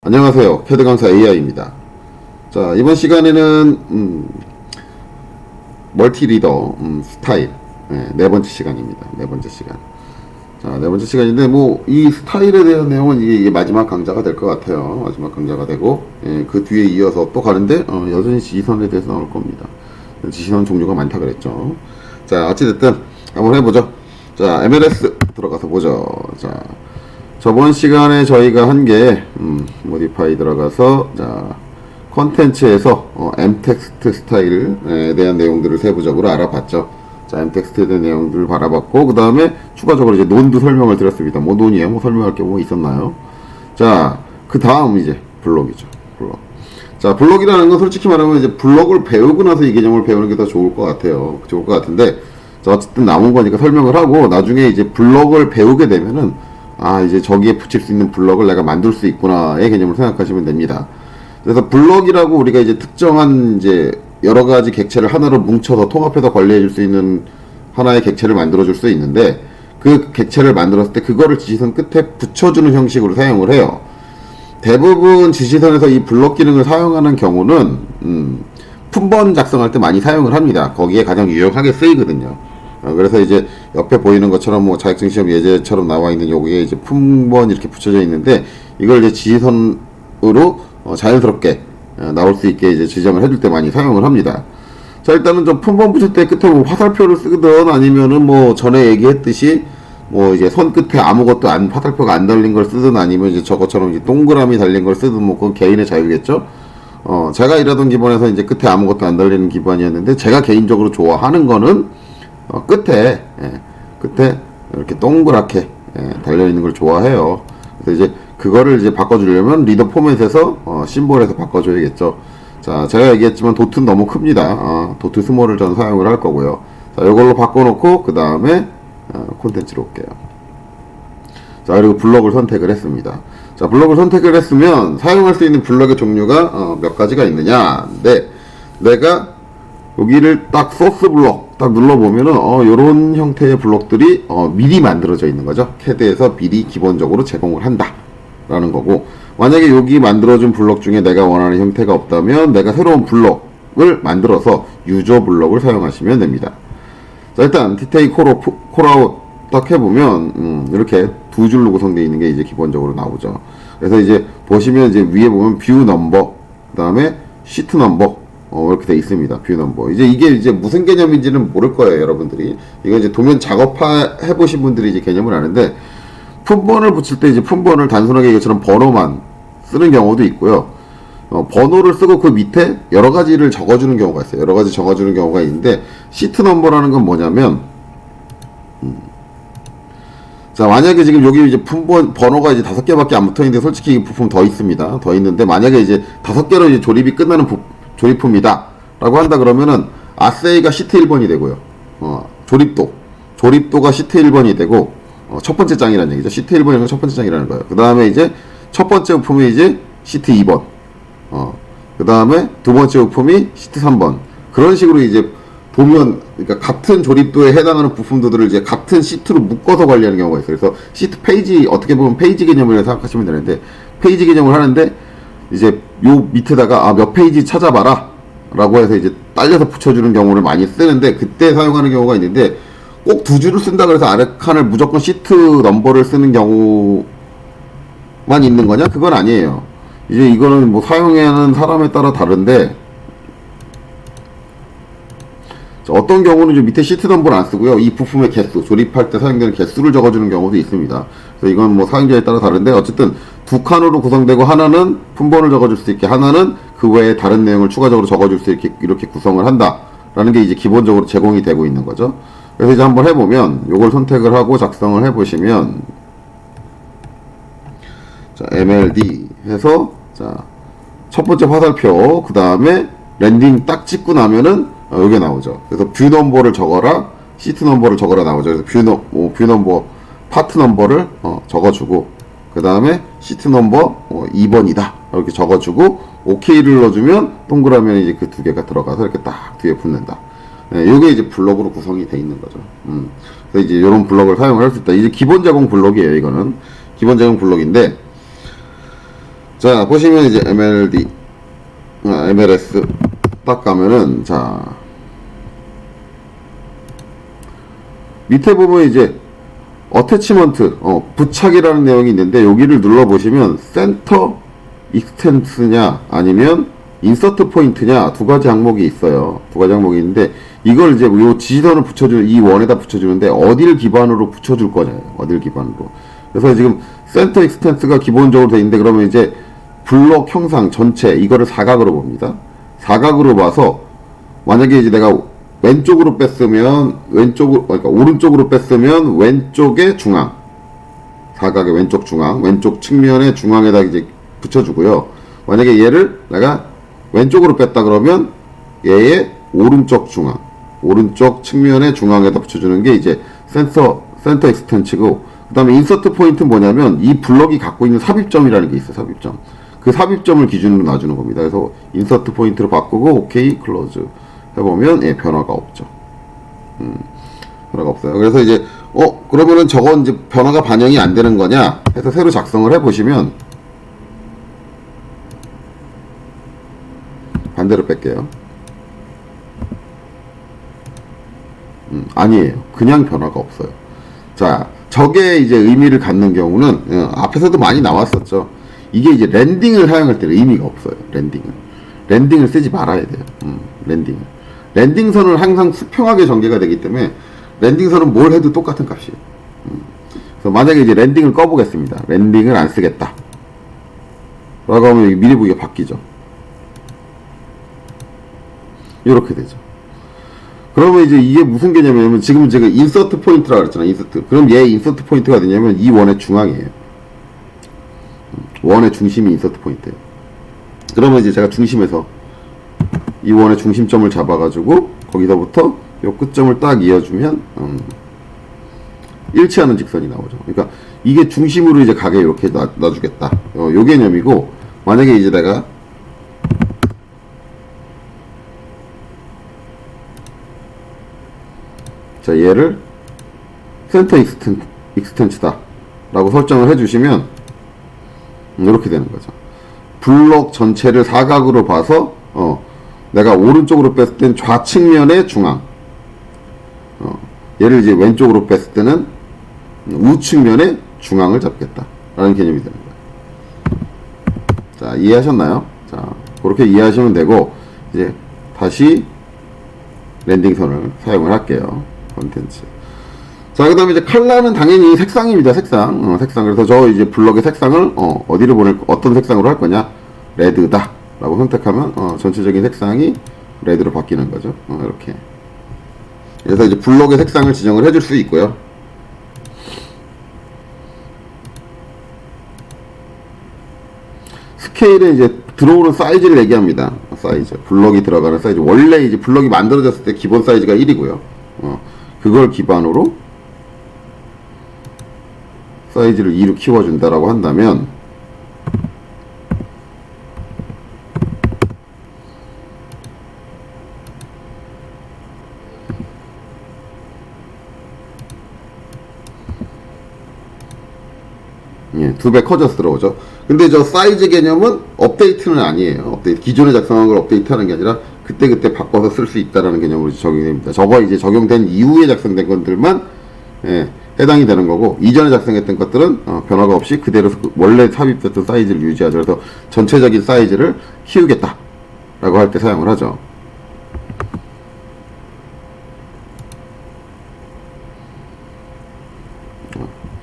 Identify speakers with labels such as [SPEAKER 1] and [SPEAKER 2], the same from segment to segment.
[SPEAKER 1] 안녕하세요. 캐드 강사 AI입니다. 자, 이번 시간에는 멀티 리더 스타일 네 번째 시간입니다. 네 번째 시간. 자, 네 번째 시간인데 뭐 이 스타일에 대한 내용은 이게 마지막 강좌가 될 것 같아요. 마지막 강좌가 되고 그 뒤에 이어서 또 가는데 여전히 지시선에 대해서 나올 겁니다. 지시선 종류가 많다 그랬죠. 자, 어찌됐든 한번 해보죠. 자, MLS 들어가서 보죠. 자, 저번 시간에 저희가 한 게 모디파이 들어가서 자 컨텐츠에서 m텍스트 스타일에 대한 내용들을 세부적으로 알아봤죠. 자, m텍스트에 대한 내용들을 바라봤고 그 다음에 추가적으로 이제 논도 설명을 드렸습니다. 뭐 논이에요? 뭐 설명할 게 뭐 있었나요? 자, 그 다음 이제 블록이죠. 블록. 자, 블록이라는 건 솔직히 말하면 이제 블록을 배우고 나서 이 개념을 배우는 게 더 좋을 것 같아요. 좋을 것 같은데 자, 어쨌든 남은 거니까 설명을 하고 나중에 이제 블록을 배우게 되면은 이제 저기에 붙일 수 있는 블럭을 내가 만들 수 있구나의 개념을 생각하시면 됩니다. 그래서 블럭이라고 우리가 이제 특정한 이제 여러 가지 객체를 하나로 뭉쳐서 통합해서 관리해 줄 수 있는 하나의 객체를 만들어 줄 수 있는데 그 객체를 만들었을 때 그거를 지시선 끝에 붙여주는 형식으로 사용을 해요. 대부분 지시선에서 이 블럭 기능을 사용하는 경우는 품번 작성할 때 많이 사용을 합니다. 거기에 가장 유용하게 쓰이거든요. 그래서 이제 옆에 보이는 것처럼 뭐 자격증 시험 예제처럼 나와 있는 여기에 이제 품번 이렇게 붙여져 있는데 이걸 이제 지시선으로 자연스럽게 나올 수 있게 이제 지정을 해줄 때 많이 사용을 합니다. 자, 일단은 좀 품번 붙일 때 끝에 뭐 화살표를 쓰든 아니면은 뭐 전에 얘기했듯이 뭐 이제 선 끝에 아무것도 화살표가 안 달린 걸 쓰든 아니면 이제 저것처럼 이제 동그라미 달린 걸 쓰든 뭐 그건 개인의 자유겠죠. 제가 일하던 기반에서 이제 끝에 아무것도 안 달리는 기반이었는데 제가 개인적으로 좋아하는 거는 끝에 이렇게 동그랗게 달려있는 걸 좋아해요. 그래서 이제 그거를 이제 바꿔주려면 리더 포맷에서 심볼에서 바꿔줘야겠죠. 자, 제가 얘기했지만 도트는 너무 큽니다. 도트 스몰을 저는 사용을 할 거고요. 자, 이걸로 바꿔놓고 그 다음에 콘텐츠로 올게요. 자, 그리고 블럭을 선택을 했습니다. 자, 블럭을 선택을 했으면 사용할 수 있는 블럭의 종류가 몇 가지가 있느냐. 근데 내가 여기를 딱 소스 블럭 딱 눌러보면은 요런 형태의 블럭들이 미리 만들어져 있는 거죠. 캐드에서 미리 기본적으로 제공을 한다 라는 거고, 만약에 여기 만들어준 블럭 중에 내가 원하는 형태가 없다면 내가 새로운 블럭을 만들어서 유저 블럭을 사용하시면 됩니다. 자, 일단 디테일 콜아웃 딱 해보면 이렇게 두 줄로 구성되어 있는 게 이제 기본적으로 나오죠. 그래서 이제 보시면 이제 위에 보면 뷰 넘버 그 다음에 시트 넘버 이렇게 돼 있습니다. 뷰 넘버. 이게 이제 무슨 개념인지는 모를 거예요, 여러분들이. 이거 이제 도면 작업해 보신 분들이 이제 개념을 아는데, 품번을 붙일 때 이제 품번을 단순하게 이것처럼 번호만 쓰는 경우도 있고요. 번호를 쓰고 그 밑에 여러 가지를 적어주는 경우가 있어요. 여러 가지 적어주는 경우가 있는데, 시트 넘버라는 건 뭐냐면, 자, 만약에 지금 여기 이제 번호가 이제 5개밖에 안 붙어 있는데, 솔직히 이 부품 더 있습니다. 더 있는데, 만약에 이제 5개로 이제 조립이 끝나는 조립품이다 라고 한다 그러면은 아세이가 시트 1번이 되고요. 조립도가 시트 1번이 되고 첫 번째 장이라는 얘기죠. 시트 1번이면 첫 번째 장이라는 거예요. 그 다음에 이제 첫 번째 부품이 이제 시트 2번, 그 다음에 두 번째 부품이 시트 3번. 그런 식으로 이제 보면, 그러니까 같은 조립도에 해당하는 부품들을 이제 같은 시트로 묶어서 관리하는 경우가 있어요. 그래서 시트 페이지, 어떻게 보면 페이지 개념이라고 생각하시면 되는데, 페이지 개념을 하는데 이제 요 밑에다가 몇 페이지 찾아봐라 라고 해서 이제 딸려서 붙여주는 경우를 많이 쓰는데, 그때 사용하는 경우가 있는데, 꼭 두 줄을 쓴다 그래서 아래 칸을 무조건 시트 넘버를 쓰는 경우만 있는 거냐? 그건 아니에요. 이제 이거는 뭐 사용하는 사람에 따라 다른데, 어떤 경우는 좀 밑에 시트 넘버를 안 쓰고요. 이 부품의 개수, 조립할 때 사용되는 개수를 적어주는 경우도 있습니다. 그래서 이건 뭐 사용자에 따라 다른데, 어쨌든 두 칸으로 구성되고 하나는 품번을 적어줄 수 있게, 하나는 그 외에 다른 내용을 추가적으로 적어줄 수 있게 이렇게 구성을 한다라는 게 이제 기본적으로 제공이 되고 있는 거죠. 그래서 이제 한번 해보면, 요걸 선택을 하고 작성을 해보시면, 자, MLD 해서, 자, 첫 번째 화살표, 그 다음에 랜딩 딱 찍고 나면은 여기 나오죠. 그래서 뷰 넘버를 적어라, 시트 넘버를 적어라 나오죠. 그래서 뷰 넘버, 파트 넘버를 적어주고, 그 다음에 시트 넘버 2번이다 이렇게 적어주고 OK를 눌러주면 동그라미 이제 그 두 개가 들어가서 이렇게 딱 뒤에 붙는다. 이게 이제 블럭으로 구성이 돼 있는 거죠. 그래서 이제 이런 블럭을 사용을 할 수 있다. 이제 기본 제공 블럭이에요. 이거는 기본 제공 블럭인데, 자, 보시면 이제 MLD, MLS 딱 가면은, 자, 밑에 보면 이제 어태치먼트, 부착이라는 내용이 있는데, 여기를 눌러보시면 센터 익스텐스냐 아니면 인서트 포인트냐 두 가지 항목이 있어요. 두 가지 항목이 있는데, 이걸 이제 요 지지선을 붙여주는, 이 원에다 붙여주는데, 어디를 기반으로 붙여줄 거냐요. 어디를 기반으로. 그래서 지금 센터 익스텐스가 기본적으로 돼 있는데, 그러면 이제 블록 형상 전체, 이거를 사각으로 봅니다. 사각으로 봐서, 만약에 이제 내가 왼쪽으로 뺐으면, 그러니까 오른쪽으로 뺐으면 왼쪽의 중앙. 사각의 왼쪽 중앙, 왼쪽 측면의 중앙에다 이제 붙여주고요. 만약에 얘를 내가 왼쪽으로 뺐다 그러면 얘의 오른쪽 중앙, 오른쪽 측면의 중앙에다 붙여주는 게 이제 센터 익스텐츠고, 그 다음에 인서트 포인트는 뭐냐면 이 블럭이 갖고 있는 삽입점이라는 게 있어요. 삽입점. 그 삽입점을 기준으로 놔주는 겁니다. 그래서 인서트 포인트로 바꾸고 오케이 클로즈 해보면 변화가 없죠. 변화가 없어요. 그래서 이제 그러면은 저건 이제 변화가 반영이 안 되는 거냐 해서 새로 작성을 해보시면, 반대로 뺄게요. 아니에요. 그냥 변화가 없어요. 자, 저게 이제 의미를 갖는 경우는, 앞에서도 많이 나왔었죠. 이게 이제 랜딩을 사용할 때는 의미가 없어요. 랜딩을 쓰지 말아야 돼요. 랜딩선은 항상 수평하게 전개가 되기 때문에 랜딩선은 뭘 해도 똑같은 값이에요. 그래서 만약에 이제 랜딩을 꺼보겠습니다. 랜딩을 안 쓰겠다 라고 하면 미리 보기가 바뀌죠. 이렇게 되죠. 그러면 이제 이게 무슨 개념이냐면, 지금 제가 인서트 포인트라고 그랬잖아요. 인서트. 그럼 얘 인서트 포인트가 되냐면 이 원의 중앙이에요. 원의 중심이 인서트 포인트예요. 그러면 이제 제가 중심에서 이 원의 중심점을 잡아가지고 거기서부터 요 끝점을 딱 이어주면 일치하는 직선이 나오죠. 그러니까 이게 중심으로 이제 가게 이렇게 놔주겠다. 요 개념이고, 만약에 이제 내가 자, 얘를 센터 익스텐츠다 라고 설정을 해주시면 이렇게 되는 거죠. 블록 전체를 사각으로 봐서 내가 오른쪽으로 뺐을 때는 좌측면의 중앙, 얘를 이제 왼쪽으로 뺐을 때는 우측면의 중앙을 잡겠다 라는 개념이 되는 거예요. 자, 이해하셨나요? 자, 그렇게 이해하시면 되고, 이제 다시 랜딩선을 사용을 할게요. 컨텐츠. 자, 그 다음에 이제 컬러는 당연히 색상입니다. 색상. 그래서 저 이제 블럭의 색상을 어디를 어떤 색상으로 할 거냐? 레드다 라고 선택하면 전체적인 색상이 레드로 바뀌는 거죠. 이렇게. 그래서 이제 블럭의 색상을 지정을 해줄 수 있고요. 스케일은 이제 들어오는 사이즈를 얘기합니다. 사이즈. 블럭이 들어가는 사이즈. 원래 이제 블럭이 만들어졌을 때 기본 사이즈가 1이고요. 그걸 기반으로 사이즈를 2로 키워준다라고 한다면, 예, 2배 커져서 들어오죠. 근데 저 사이즈 개념은 업데이트는 아니에요. 기존에 작성한 걸 업데이트하는 게 아니라 그때그때 바꿔서 쓸 수 있다라는 개념으로 적용이 됩니다. 저거 이제 적용된 이후에 작성된 것들만 해당이 되는 거고, 이전에 작성했던 것들은 변화가 없이 그대로 원래 삽입됐던 사이즈를 유지하죠. 그래서 전체적인 사이즈를 키우겠다 라고 할 때 사용을 하죠.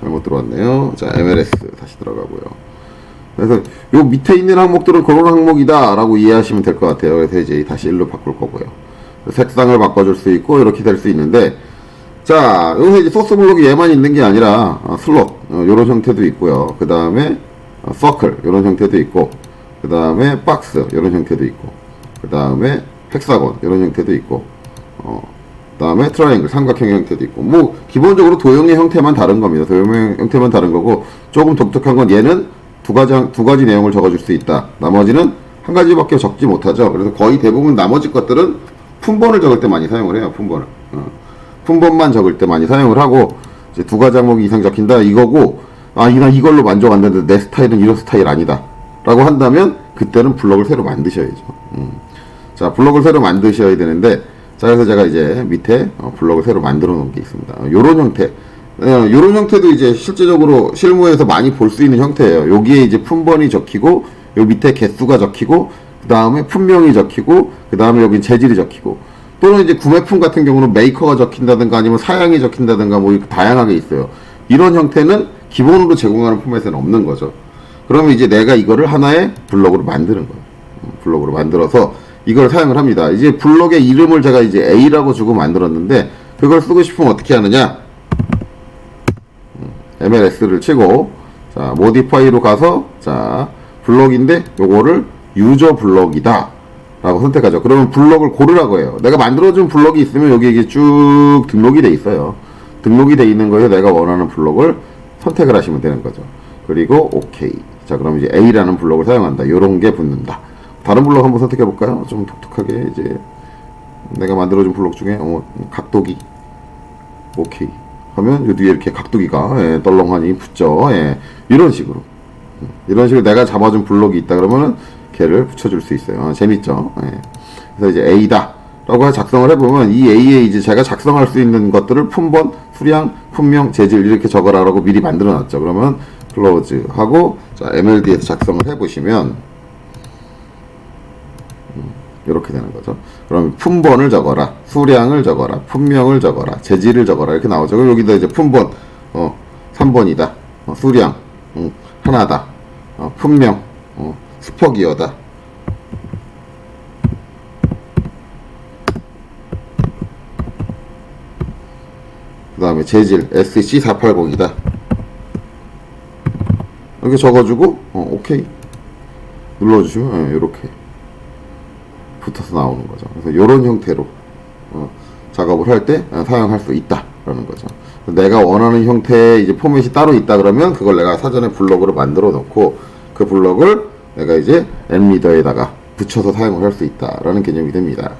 [SPEAKER 1] 잘못 들어왔네요. 자, MLS 다시 들어가고요. 그래서 요 밑에 있는 항목들은 그런 항목이다 라고 이해하시면 될 것 같아요. 그래서 이제 다시 1로 바꿀 거고요. 색상을 바꿔줄 수 있고 이렇게 될 수 있는데, 자, 여기서 이제 소스 블록이 얘만 있는 게 아니라 슬롯 요런 형태도 있고요. 그 다음에 서클 요런 형태도 있고, 그 다음에 박스 요런 형태도 있고, 그 다음에 헥사곤 요런 형태도 있고, 그 다음에 트라이앵글 삼각형 형태도 있고, 뭐 기본적으로 도형의 형태만 다른 겁니다. 도형의 형태만 다른 거고, 조금 독특한 건 얘는 두 가지 내용을 적어줄 수 있다. 나머지는 한 가지밖에 적지 못하죠. 그래서 거의 대부분 나머지 것들은 품번을 적을 때 많이 사용을 해요. 품번만 적을 때 많이 사용을 하고, 이제 2가지 항목이 이상 적힌다 이거고, 난 이걸로 만족 안 되는데 내 스타일은 이런 스타일 아니다 라고 한다면 그때는 블럭을 새로 만드셔야죠. 자, 블럭을 새로 만드셔야 되는데, 자, 그래서 제가 이제 밑에 블럭을 새로 만들어 놓은 게 있습니다. 요런 형태. 요런 형태도 이제 실제적으로 실무에서 많이 볼 수 있는 형태예요. 여기에 이제 품번이 적히고, 요 밑에 개수가 적히고, 그 다음에 품명이 적히고, 그 다음에 여기 재질이 적히고, 또는 이제 구매품 같은 경우는 메이커가 적힌다든가 아니면 사양이 적힌다든가 뭐 이렇게 다양하게 있어요. 이런 형태는 기본으로 제공하는 포맷에는 없는 거죠. 그러면 이제 내가 이거를 하나의 블럭으로 만드는 거예요. 블럭으로 만들어서 이걸 사용을 합니다. 이제 블럭의 이름을 제가 이제 A라고 주고 만들었는데 그걸 쓰고 싶으면 어떻게 하느냐? MLS를 치고 자, 모디파이로 가서 자, 블럭인데 요거를 유저 블럭이다 라고 선택하죠. 그러면 블럭을 고르라고 해요. 내가 만들어준 블럭이 있으면 여기 이게 쭉 등록이 돼 있어요. 등록이 돼 있는 거에서 내가 원하는 블럭을 선택을 하시면 되는 거죠. 그리고 OK. 자, 그럼 이제 A라는 블럭을 사용한다. 요런 게 붙는다. 다른 블럭 한번 선택해 볼까요? 좀 독특하게 이제 내가 만들어준 블럭 중에 각도기 OK 하면 요 뒤에 이렇게 각도기가 떨렁하니 붙죠. 이런 식으로 내가 잡아준 블럭이 있다 그러면은 걔를 붙여줄 수 있어요. 재밌죠? 그래서 이제 A다 라고 작성을 해보면 이 A에 이제 제가 작성할 수 있는 것들을 품번, 수량, 품명, 재질 이렇게 적어라라고 미리 만들어 놨죠. 그러면 클로즈 하고 자, MLD에서 작성을 해보시면 이렇게 되는 거죠. 그럼 품번을 적어라, 수량을 적어라, 품명을 적어라, 재질을 적어라 이렇게 나오죠. 그럼 여기다 이제 품번 3번이다, 수량 하나다, 품명 슈퍼기어다, 그 다음에 재질 SC480이다 이렇게 적어주고 OK 눌러주시면 이렇게 붙어서 나오는 거죠. 그래서 이런 형태로 작업을 할 때 사용할 수 있다라는 거죠. 내가 원하는 형태의 이제 포맷이 따로 있다 그러면 그걸 내가 사전에 블럭으로 만들어 놓고 그 블럭을 내가 이제 엔리더에다가 붙여서 사용을 할 수 있다라는 개념이 됩니다.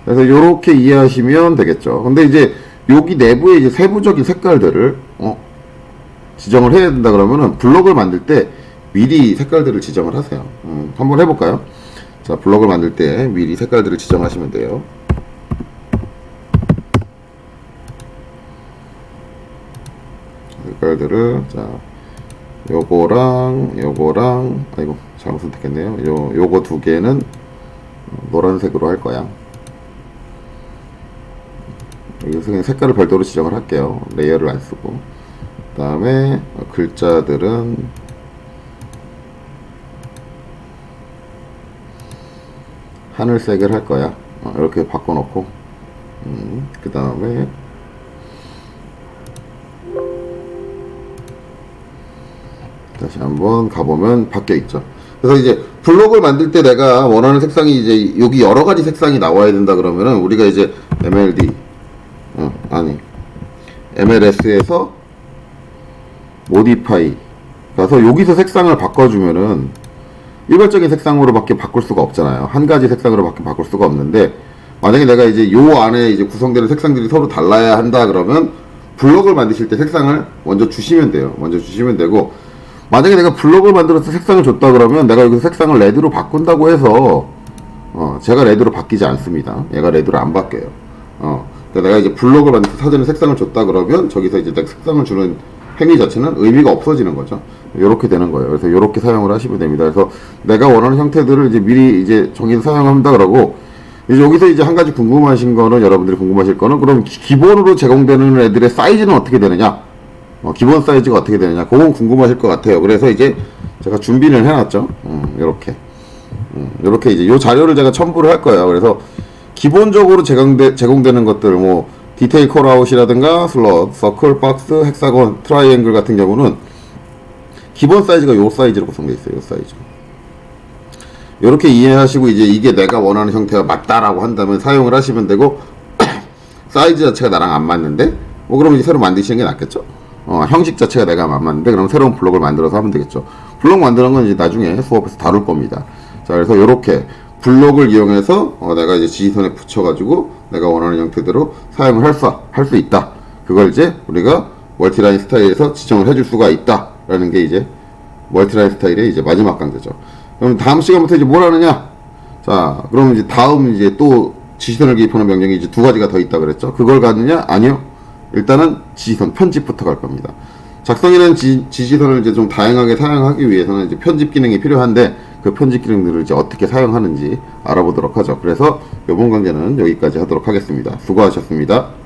[SPEAKER 1] 그래서 이렇게 이해하시면 되겠죠. 근데 이제 여기 내부에 이제 세부적인 색깔들을 지정을 해야 된다 그러면은 블럭을 만들 때 미리 색깔들을 지정을 하세요. 한번 해볼까요? 자, 블럭을 만들 때 미리 색깔들을 지정하시면 돼요. 색깔들을 자, 요거랑 아이고 잘못 선택했네요. 요거 두 개는 노란색으로 할 거야. 여기서 그냥 색깔을 별도로 지정을 할게요. 레이어를 안 쓰고. 그 다음에 글자들은 하늘색을 할 거야. 이렇게 바꿔놓고 그 다음에 다시 한번 가보면 바뀌어 있죠. 그래서 이제 블록을 만들 때 내가 원하는 색상이 이제 여기 여러 가지 색상이 나와야 된다 그러면은 우리가 이제 MLS에서 모디파이 가서 여기서 색상을 바꿔주면은 일괄적인 색상으로밖에 바꿀 수가 없잖아요. 한 가지 색상으로밖에 바꿀 수가 없는데 만약에 내가 이제 요 안에 이제 구성되는 색상들이 서로 달라야 한다 그러면 블록을 만드실 때 색상을 먼저 주시면 돼요. 먼저 주시면 되고 만약에 내가 블록을 만들어서 색상을 줬다 그러면 내가 여기서 색상을 레드로 바꾼다고 해서 제가 레드로 바뀌지 않습니다. 얘가 레드로 안 바뀌어요. 그러니까 내가 이제 블록을 만들어서 사전에 색상을 줬다 그러면 저기서 이제 내가 색상을 주는 행위 자체는 의미가 없어지는 거죠. 요렇게 되는 거예요. 그래서 요렇게 사용을 하시면 됩니다. 그래서 내가 원하는 형태들을 이제 미리 이제 정해서 사용한다 그러고 이제 여기서 이제 한 가지 궁금하신 거는 여러분들이 궁금하실 거는 그럼 기본으로 제공되는 애들의 사이즈는 어떻게 되느냐? 기본 사이즈가 어떻게 되느냐? 그건 궁금하실 것 같아요. 그래서 이제 제가 준비를 해놨죠. 요렇게 이제 요 자료를 제가 첨부를 할 거예요. 그래서 기본적으로 제공되는 것들 뭐 디테일 콜아웃이라든가 슬롯, 서클, 박스, 헥사곤, 트라이앵글 같은 경우는 기본 사이즈가 요 사이즈로 구성되어 있어요. 요 사이즈. 이렇게 이해하시고 이제 이게 내가 원하는 형태가 맞다라고 한다면 사용을 하시면 되고 사이즈 자체가 나랑 안 맞는데 뭐 그럼 이제 새로 만드시는 게 낫겠죠. 형식 자체가 내가 안 맞는데 그럼 새로운 블록을 만들어서 하면 되겠죠. 블록 만드는 건 이제 나중에 수업에서 다룰 겁니다. 자, 그래서 이렇게 블록을 이용해서 내가 이제 지지선에 붙여가지고 내가 원하는 형태대로 사용을 할 수 있다. 그걸 이제 우리가 멀티라인 스타일에서 지정을 해줄 수가 있다라는 게 이제 멀티라인 스타일의 이제 마지막 강좌죠. 그럼 다음 시간부터 이제 뭘 하느냐? 자, 그러면 이제 다음 이제 또 지시선을 기입하는 명령이 이제 두 가지가 더 있다 그랬죠? 그걸 가느냐? 아니요. 일단은 지시선 편집부터 갈 겁니다. 작성이라는 지시선을 이제 좀 다양하게 사용하기 위해서는 이제 편집 기능이 필요한데 그 편집 기능들을 이제 어떻게 사용하는지 알아보도록 하죠. 그래서 이번 강좌는 여기까지 하도록 하겠습니다. 수고하셨습니다.